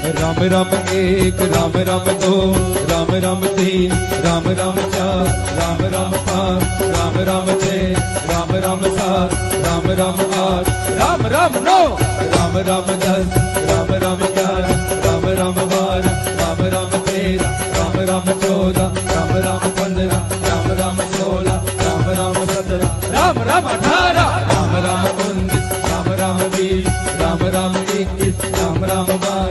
राम राम एक राम राम दो राम राम तीन राम राम चार राम राम पाँच राम राम छः राम राम सात राम राम आठ राम राम नौ राम राम 10 राम राम 11 राम राम 12 राम राम 13 राम राम 14 राम राम 15 राम राम 16 राम राम 17 राम राम 18 राम राम 19 राम राम 20 राम राम 21 राम राम 22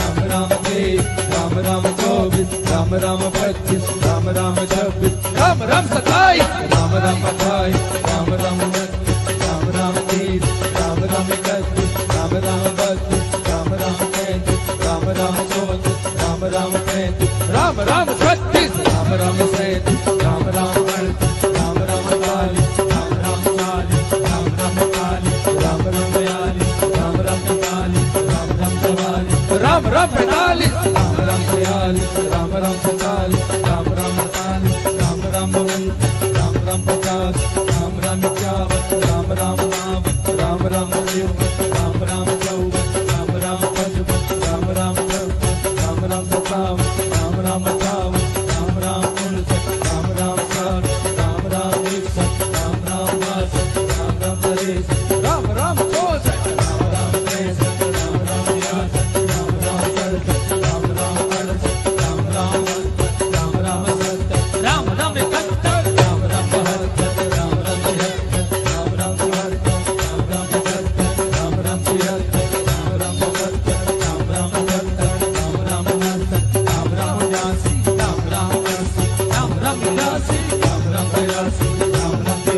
राम राम 23 राम राम 24 राम राम 25 राम राम 26 राम राम 27 राम राम 28 राम राम 29 राम राम 30 राम राम 31 राम राम 32 राम राम 33 राम राम 34 राम राम 35 राम राम 36 राम राम 37 राम राम 38 राम राम 40 राम राम 40 राम राम 41 राम राम 42 राम राम 43 राम राम 44 राम राम 45 राम राम 46 राम राम 47 राम राम 48 राम राम 49 राम राम 50 राम राम 51 राम राम 52 राम राम 53 राम राम 54 राम राम 55 राम राम 56 राम राम 57 राम राम 58 राम राम 59 राम राम 60 राम राम 61 राम राम 62 राम राम 63 राम राम 64 राम राम 63 राम राम 64 राम राम 67 राम राम 68 राम राम 69 राम राम 70 राम राम 71 राम राम 72 राम राम 73 राम राम 74 राम राम 75 राम राम 76 राम राम 77 राम राम 78 राम राम 79 राम राम 82 राम राम 80 राम राम 82 राम राम 83 राम राम 83 राम राम 84 राम राम 85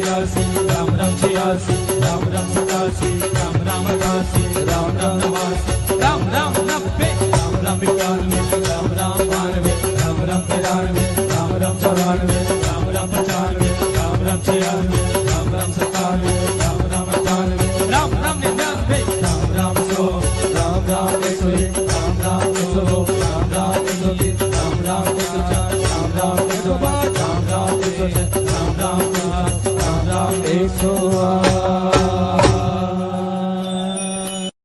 राम राम 86 राम राम 87 राम राम 88 राम राम 89 राम राम 90 राम राम 91 राम राम 92 राम राम 93 राम राम 94 राम राम 95 राम राम 96 राम राम 97 राम राम 98 राम राम 99 राम राम 100 राम राम 101 राम राम 102 राम राम 103 राम राम 104 राम राम 105 राम राम 106 राम राम 108 राम राम 108